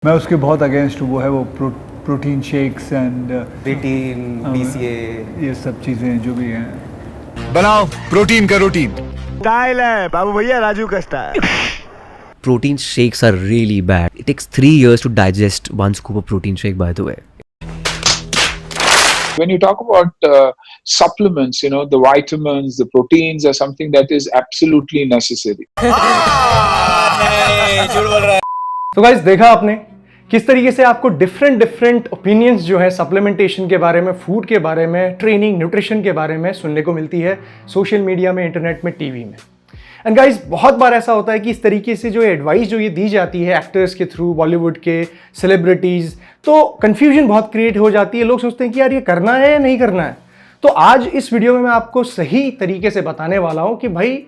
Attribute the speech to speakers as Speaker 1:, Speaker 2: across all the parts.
Speaker 1: मैं उसके बहुत अगेंस्ट हूँ। वो है वो protein shakes and
Speaker 2: protein BCA
Speaker 1: ये सब चीज़ें जो भी हैं।
Speaker 3: बनाओ प्रोटीन का रूटीन।
Speaker 4: स्टाइल है बाबू भैया, राजू का style.
Speaker 5: Protein shakes are really bad. It takes 3 years to digest one scoop of protein shake, by the way.
Speaker 6: When you talk about supplements, the vitamins, the proteins are something that is absolutely necessary.
Speaker 4: तो guys, देखा आपने किस तरीके से आपको different opinions जो है supplementation के बारे में, फूड के बारे में, ट्रेनिंग, न्यूट्रिशन के बारे में सुनने को मिलती है सोशल मीडिया में, इंटरनेट में, टीवी में। एंड गाइस, बहुत बार ऐसा होता है कि इस तरीके से जो एडवाइस जो ये दी जाती है एक्टर्स के थ्रू, बॉलीवुड के सेलिब्रिटीज़, तो कन्फ्यूजन बहुत क्रिएट हो जाती है। लोग सोचते हैं कि यार ये करना है या नहीं करना है। तो आज इस वीडियो में मैं आपको सही तरीके से बताने वाला हूँ कि भाई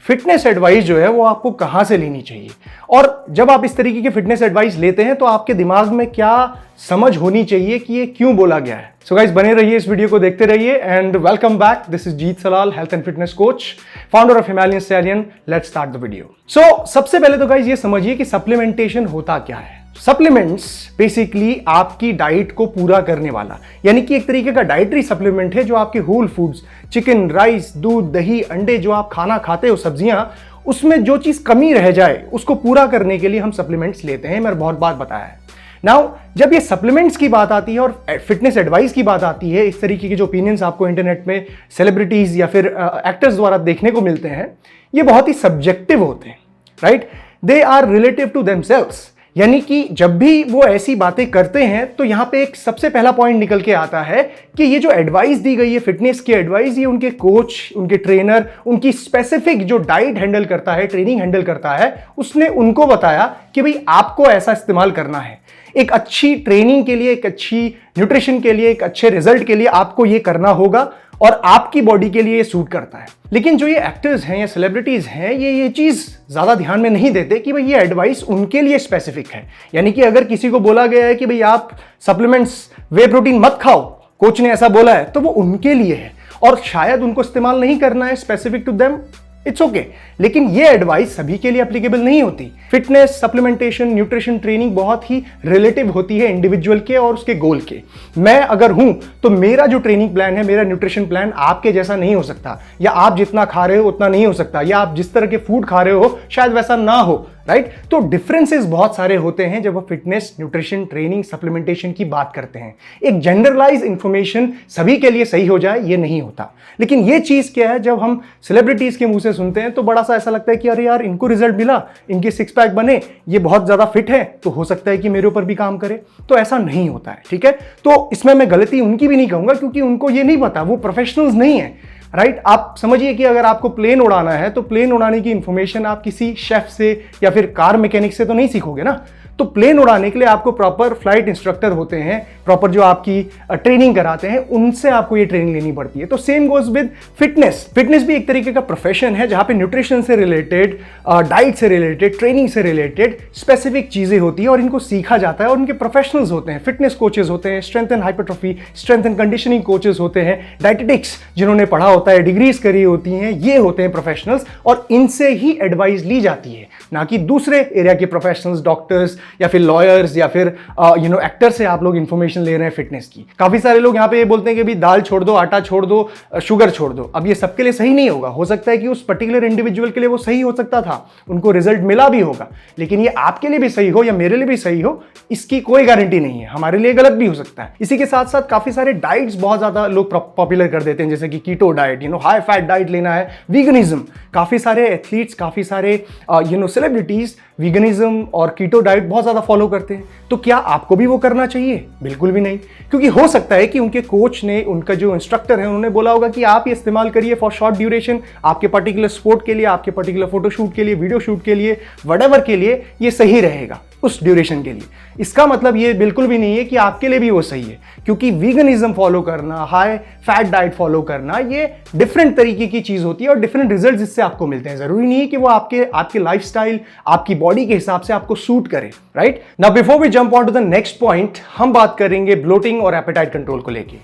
Speaker 4: फिटनेस एडवाइस जो है वो आपको कहाँ से लेनी चाहिए, और जब आप इस तरीके की फिटनेस एडवाइस लेते हैं तो आपके दिमाग में क्या समझ होनी चाहिए कि ये क्यों बोला गया है। सो गाइस, बने रहिए, इस वीडियो को देखते रहिए। And welcome back, this is Jeet Salal, health and fitness coach, founder of Himalayan Stallion. Let's start the video. So सबसे पहले तो गाइस ये समझिए कि सप्लीमेंटेशन होता क्या है। सप्लीमेंट्स बेसिकली आपकी डाइट को पूरा करने वाला, यानी कि एक तरीके का डाइटरी सप्लीमेंट है जो आपके होल फूड्स, चिकन, राइस, दूध, दही, अंडे जो आप खाना खाते हो, सब्जियां, उसमें जो चीज कमी रह जाए उसको पूरा करने के लिए हम सप्लीमेंट्स लेते हैं। मैंने बहुत बार बताया है। नाउ जब ये सप्लीमेंट्स की बात आती है और फिटनेस एडवाइस की बात आती है, इस तरीके के जो ओपिनियंस आपको इंटरनेट में सेलिब्रिटीज या फिर एक्टर्स द्वारा देखने को मिलते हैं, ये बहुत ही सब्जेक्टिव होते हैं, right. They are relative to themselves, यानी कि जब भी वो ऐसी बातें करते हैं तो यहां पे एक सबसे पहला पॉइंट निकल के आता है कि ये जो एडवाइस दी गई है, फिटनेस की एडवाइस, ये उनके कोच, उनके ट्रेनर, उनकी स्पेसिफिक जो डाइट हैंडल करता है, ट्रेनिंग हैंडल करता है, उसने उनको बताया कि भाई आपको ऐसा इस्तेमाल करना है। एक अच्छी ट्रेनिंग के लिए, एक अच्छी न्यूट्रिशन के लिए, एक अच्छे रिजल्ट के लिए आपको ये करना होगा और आपकी बॉडी के लिए ये सूट करता है। लेकिन जो ये एक्टर्स हैं या सेलिब्रिटीज हैं, ये चीज ज्यादा ध्यान में नहीं देते कि भाई ये एडवाइस उनके लिए स्पेसिफिक है। यानी कि अगर किसी को बोला गया है कि भाई आप सप्लीमेंट्स, वे प्रोटीन मत खाओ, कोच ने ऐसा बोला है, तो वो उनके लिए है और शायद उनको इस्तेमाल नहीं करना है, specific to them, it's okay. लेकिन ये एडवाइस सभी के लिए एप्लीकेबल नहीं होती। फिटनेस, सप्लीमेंटेशन, न्यूट्रिशन, ट्रेनिंग बहुत ही रिलेटिव होती है इंडिविजुअल के और उसके गोल के। मैं अगर हूं तो मेरा जो ट्रेनिंग प्लान है, मेरा न्यूट्रिशन प्लान आपके जैसा नहीं हो सकता, या आप जितना खा रहे हो उतना नहीं हो सकता, या आप जिस तरह के फूड खा रहे हो शायद वैसा ना हो, राइट। तो डिफरेंसेस बहुत सारे होते हैं जब आप फिटनेस, न्यूट्रिशन, ट्रेनिंग, सप्लीमेंटेशन की बात करते हैं। एक जनरलाइज इंफॉर्मेशन सभी के लिए सही हो जाए ये नहीं होता। लेकिन ये चीज क्या है, जब हम सेलिब्रिटीज के मुंह से सुनते हैं तो बड़ा सा ऐसा लगता है कि अरे यार, इनको रिजल्ट मिला, इनके सिक्स पैक बने, ये बहुत ज्यादा फिट है, तो हो सकता है कि मेरे ऊपर भी काम करे। तो ऐसा नहीं होता है, ठीक है। तो इसमें मैं गलती उनकी भी नहीं कहूंगा, क्योंकि उनको ये नहीं पता, वो प्रोफेशनल्स नहीं है, राइट। आप समझिए कि अगर आपको प्लेन उड़ाना है तो प्लेन उड़ाने की इंफॉर्मेशन आप किसी शेफ से या फिर कार मैकेनिक से तो नहीं सीखोगे ना। तो प्लेन उड़ाने के लिए आपको प्रॉपर फ्लाइट इंस्ट्रक्टर होते हैं, प्रॉपर जो आपकी ट्रेनिंग कराते हैं, उनसे आपको ये ट्रेनिंग लेनी पड़ती है। तो same goes with fitness. Fitness भी एक तरीके का प्रोफेशन है जहां पे न्यूट्रिशन से रिलेटेड, डाइट से रिलेटेड, ट्रेनिंग से रिलेटेड स्पेसिफिक चीजें होती है और इनको सीखा जाता है और उनके प्रोफेशनल्स होते हैं। फिटनेस कोचेस होते हैं, strength and hypertrophy, strength and conditioning coaches होते हैं, डाइटेटिक्स जिन्होंने पढ़ा होता है, डिग्रीज करी होती हैं, ये होते हैं प्रोफेशनल्स, और इनसे ही एडवाइस ली जाती है, ना कि दूसरे एरिया के प्रोफेशनल्स, डॉक्टर्स या फिर लॉयर्स या फिर एक्टर से आप लोग इंफॉर्मेशन ले रहे हैं फिटनेस की। काफी सारे लोग यहाँ पे ये बोलते हैं कि भी दाल छोड़ दो, आटा छोड़ दो, शुगर छोड़ दो। अब ये सबके लिए सही नहीं होगा। हो सकता है कि उस पर्टिकुलर इंडिविजुअल के लिए वो सही हो सकता था, उनको रिजल्ट मिला भी होगा, लेकिन ये आपके लिए भी सही हो या मेरे लिए भी सही हो, इसकी कोई गारंटी नहीं है। हमारे लिए गलत भी हो सकता है। इसी के साथ साथ काफी सारे डाइट्स बहुत ज्यादा लोग पॉपुलर कर देते हैं, जैसे कि keto diet, high fat diet लेना है, वीगनिज्म। काफी सारे एथलीट्स, काफी सारे सेलिब्रिटीज वीगनिज्म और कीटो डाइट बहुत ज्यादा फॉलो करते हैं। तो क्या आपको भी वो करना चाहिए? बिल्कुल भी नहीं, क्योंकि हो सकता है कि उनके कोच ने, उनका जो इंस्ट्रक्टर है, उन्होंने बोला होगा कि आप ये इस्तेमाल करिए फॉर शॉर्ट ड्यूरेशन, आपके पर्टिकुलर स्पोर्ट के लिए, आपके पर्टिकुलर फोटोशूट के लिए, वीडियो शूट के लिए, व्हाटएवर के लिए ये सही रहेगा उस ड्यूरेशन के लिए। इसका मतलब ये बिल्कुल भी नहीं है कि आपके लिए भी वो सही है, क्योंकि वीगनिज्म फॉलो करना, हाई फैट डाइट फॉलो करना, ये डिफरेंट तरीके की चीज होती है और डिफरेंट रिजल्ट्स इससे आपको मिलते हैं। जरूरी नहीं है कि वो आपके लाइफस्टाइल, आपकी बॉडी के हिसाब से आपको सूट करे, right. Now before we jump on to the next point, हम बात करेंगे ब्लोटिंग और एपेटाइट कंट्रोल को लेके।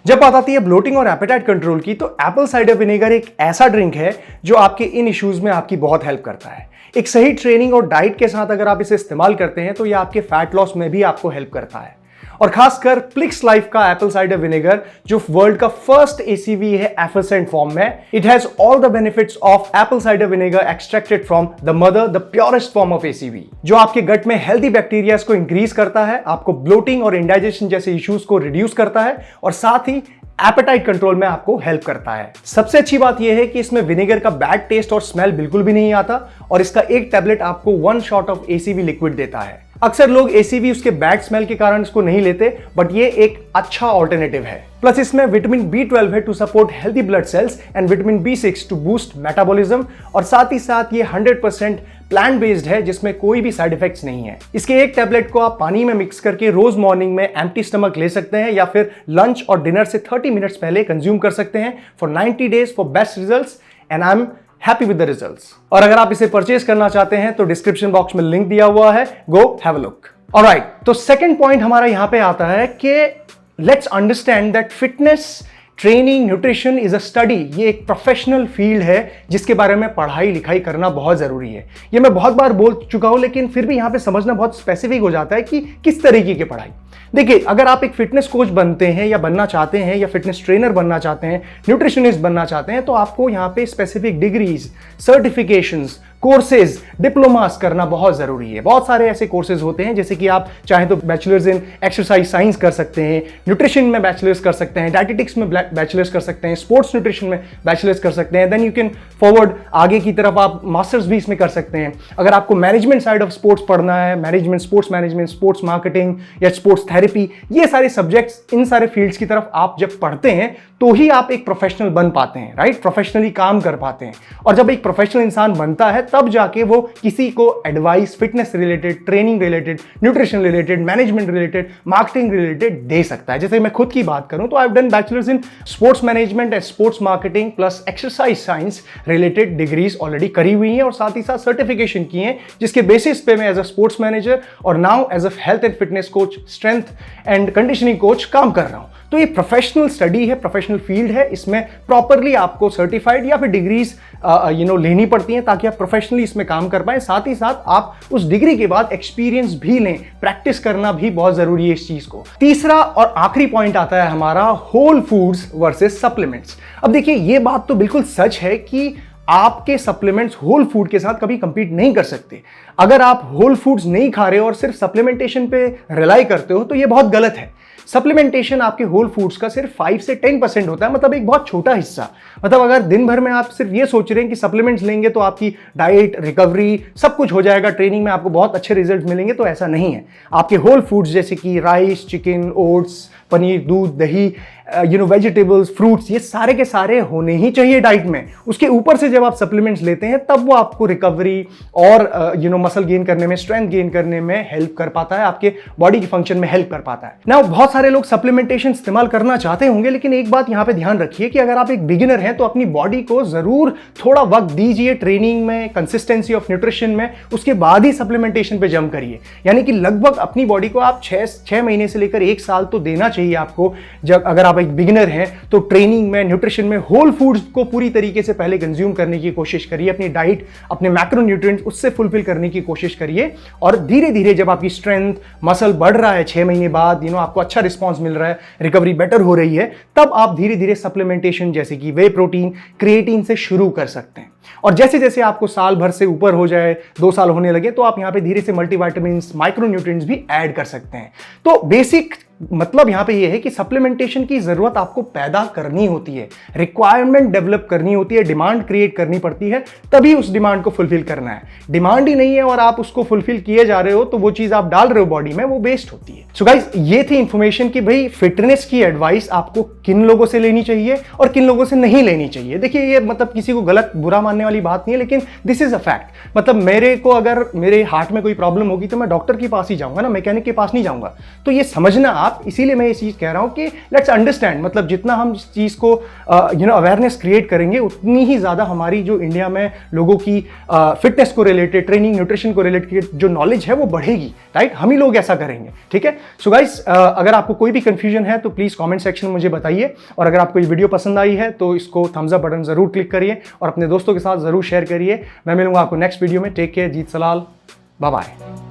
Speaker 4: जब बात आती है ब्लोटिंग और एपेटाइट कंट्रोल की, तो एप्पल साइडर विनेगर एक ऐसा ड्रिंक है जो आपके इन इश्यूज में आपकी बहुत हेल्प करता है। एक सही ट्रेनिंग और डाइट के साथ अगर आप इसे इस्तेमाल करते हैं तो ये आपके फैट लॉस में भी आपको हेल्प करता है। और खासकर प्लिक्स लाइफ का एप्पल साइडर विनेगर जो वर्ल्ड का फर्स्ट एसीवी है एफिशिएंट फॉर्म में, it has all the benefits of Apple cider vinegar extracted from the mother, the purest form of ACV, जो आपके गट में हेल्दी बैक्टीरियाज को इंक्रीज करता है, आपको ब्लोटिंग और इंडाइजेशन जैसे इश्यूज को रिड्यूस करता है और साथ ही एपेटाइट कंट्रोल में आपको हेल्प करता है। सबसे अच्छी बात यह है कि इसमें विनेगर का बैड टेस्ट और स्मेल बिल्कुल भी नहीं आता और इसका एक टैबलेट आपको 1 शॉट ऑफ एसीवी लिक्विड देता है। अक्सर लोग एसीवी उसके बैड स्मेल के कारण इसको नहीं लेते, बट ये एक अच्छा ऑल्टरनेटिव है। प्लस इसमें विटामिन B12 है to support healthy blood cells and vitamin B6 to boost metabolism और साथ ही साथ ये 100% प्लांट बेस्ड है जिसमें कोई भी साइड इफेक्ट्स नहीं है। इसके एक टैबलेट को आप पानी में मिक्स करके रोज मॉर्निंग में एम्प्टी स्टमक ले सकते हैं या फिर लंच और डिनर से 30 मिनट्स पहले कंज्यूम कर सकते हैं for 90 days for best results and I am happy with the results. और अगर आप इसे परचेज करना चाहते हैं तो डिस्क्रिप्शन बॉक्स में लिंक दिया हुआ है, go have a look. Alright, तो सेकंड पॉइंट हमारा यहां पे आता है कि let's understand that fitness, training, nutrition is a study. ये एक प्रोफेशनल फील्ड है जिसके बारे में पढ़ाई लिखाई करना बहुत जरूरी है। ये मैं बहुत बार बोल चुका हूं, लेकिन फिर भी यहां पे समझना बहुत स्पेसिफिक हो जाता है कि किस तरीके की पढ़ाई। देखिए, अगर आप एक फिटनेस कोच बनते हैं या बनना चाहते हैं या फिटनेस ट्रेनर बनना चाहते हैं, न्यूट्रिशनिस्ट बनना चाहते हैं, तो आपको यहाँ पे specific degrees, certifications, courses, diplomas करना बहुत जरूरी है। बहुत सारे ऐसे कोर्सेज होते हैं, जैसे कि आप चाहें तो बैचलर्स इन एक्सरसाइज साइंस कर सकते हैं, न्यूट्रिशन में बैचलर्स कर सकते हैं, डायटिटिक्स में बैचलर्स कर सकते हैं, स्पोर्ट्स न्यूट्रिशन में बैचलर्स कर सकते हैं, देन यू कैन फॉरवर्ड आगे की तरफ आप मास्टर्स भी इसमें कर सकते हैं। अगर आपको मैनेजमेंट साइड ऑफ स्पोर्ट्स पढ़ना है, मैनेजमेंट, स्पोर्ट्स मार्केटिंग या स्पोर्ट्स थेरेपी, ये सारे सब्जेक्ट्स, इन सारे फील्ड्स की तरफ आप जब पढ़ते हैं तो ही आप एक प्रोफेशनल बन पाते हैं, राइट? प्रोफेशनली काम कर पाते हैं। और जब एक प्रोफेशनल इंसान बनता है तब जाके वो किसी को advice fitness related, training related, nutrition related, management related, marketing related दे सकता है। जैसे मैं खुद की बात करूं तो I have done bachelors in sports management and sports marketing plus exercise science related degrees already करी हुई हैं और साथ ही साथ सर्टिफिकेशन की हैं, जिसके बेसिस पे मैं एज अ स्पोर्ट्स मैनेजर और now as a health and fitness coach, strength and conditioning coach काम कर रहा हूं। तो ये प्रोफेशनल स्टडी है, प्रोफेशनल फील्ड है। इसमें प्रॉपरली आपको सर्टिफाइड या फिर डिग्रीज लेनी पड़ती हैं ताकि आप प्रोफेशनली इसमें काम कर पाएं। साथ ही साथ आप उस डिग्री के बाद एक्सपीरियंस भी लें, प्रैक्टिस करना भी बहुत जरूरी है इस चीज को। तीसरा और आखिरी पॉइंट आता है हमारा होल फूड्स वर्सेस सप्लीमेंट्स। अब देखिए, ये बात तो बिल्कुल सच है कि आपके सप्लीमेंट्स होल फूड के साथ कभी कंपीट नहीं कर सकते। अगर आप होल फूड्स नहीं खा रहे हो और सिर्फ सप्लीमेंटेशन पे रिलाई करते हो तो ये बहुत गलत है। सप्लीमेंटेशन आपके होल फूड्स का सिर्फ 5 से 10% होता है, मतलब एक बहुत छोटा हिस्सा। मतलब अगर दिन भर में आप सिर्फ ये सोच रहे हैं कि सप्लीमेंट्स लेंगे तो आपकी डाइट, रिकवरी सब कुछ हो जाएगा, ट्रेनिंग में आपको बहुत अच्छे रिजल्ट मिलेंगे, तो ऐसा नहीं है। आपके होल फूड्स जैसे कि राइस, चिकन, ओट्स, पनीर, दूध, दही, वेजिटेबल्स, फ्रूट्स, ये सारे के सारे होने ही चाहिए डाइट में। उसके ऊपर से जब आप सप्लीमेंट्स लेते हैं तब वो आपको रिकवरी और मसल गेन करने में, स्ट्रेंथ गेन करने में हेल्प कर पाता है, आपके बॉडी के फंक्शन में हेल्प कर पाता है ना। बहुत सारे लोग सप्लीमेंटेशन इस्तेमाल करना चाहते होंगे, लेकिन एक बात यहाँ पे ध्यान रखिए कि अगर आप एक बिगिनर हैं तो अपनी बॉडी को जरूर थोड़ा वक्त दीजिए ट्रेनिंग में, कंसिस्टेंसी ऑफ न्यूट्रिशन में, उसके बाद ही सप्लीमेंटेशन पे जंप करिए। यानी कि लगभग अपनी बॉडी को आप 6 महीने से लेकर 1 साल तो देना चाहिए आपको। जब अगर आप एक बिगिनर हैं तो ट्रेनिंग में, न्यूट्रिशन में होल फूड्स को पूरी तरीके से पहले कंज्यूम करने की कोशिश करिए, अपनी डाइट, अपने मैक्रोन्यूट्रिएंट्स उससे फुलफिल करने की कोशिश करिए। और धीरे धीरे जब आपकी स्ट्रेंथ, मसल बढ़ रहा है, 6 महीने बाद आपको अच्छा रिस्पॉन्स मिल रहा है, रिकवरी बेटर हो रही है, तब आप धीरे धीरे सप्लीमेंटेशन जैसे कि वे प्रोटीन, क्रिएटिन से शुरू कर सकते हैं। और जैसे जैसे आपको साल भर से ऊपर हो जाए, 2 साल होने लगे, तो आप यहाँ पे धीरे से मल्टीविटामिन्स, माइक्रोन्यूट्रिएंट्स भी ऐड कर सकते हैं। तो बेसिक मतलब यहां पे ये है कि सप्लीमेंटेशन की जरूरत आपको पैदा करनी होती है, रिक्वायरमेंट डेवलप करनी होती है, डिमांड क्रिएट करनी पड़ती है, तभी उस डिमांड को फुलफिल करना है। डिमांड ही नहीं है और आप उसको फुलफिल किए जा रहे हो तो वो चीज आप डाल रहे हो बॉडी में, वो वेस्ट होती है। सो गाइस, ये थी इंफॉर्मेशन कि भाई फिटनेस की एडवाइस आपको किन लोगों से लेनी चाहिए और किन लोगों से नहीं लेनी चाहिए। देखिए, ये मतलब किसी को गलत बुरा मानने वाली बात नहीं है, लेकिन दिस इज अ फैक्ट। मतलब मेरे को अगर मेरे हार्ट में कोई प्रॉब्लम होगी तो मैं डॉक्टर के पास ही जाऊंगा ना, मैकेनिक के पास नहीं जाऊंगा। तो ये समझना आप, इसीलिए मैं ये चीज़ कह रहा हूँ कि लेट्स अंडरस्टैंड, मतलब जितना हम इस चीज़ को अवेयरनेस क्रिएट करेंगे उतनी ही ज़्यादा हमारी जो इंडिया में लोगों की फिटनेस को रिलेटेड, ट्रेनिंग न्यूट्रिशन को रिलेटेड जो नॉलेज है वो बढ़ेगी, राइट? हम ही लोग ऐसा करेंगे, ठीक है? सो गाइस, अगर आपको कोई भी कंफ्यूजन है तो प्लीज़ कमेंट सेक्शन में मुझे बताइए, और अगर आपको ये वीडियो पसंद आई है तो इसको थम्स अप बटन ज़रूर क्लिक करिए और अपने दोस्तों के साथ ज़रूर शेयर करिए। मैं मिलूंगा आपको नेक्स्ट वीडियो में। टेक केयर, जीत सलाल, बाय बाय।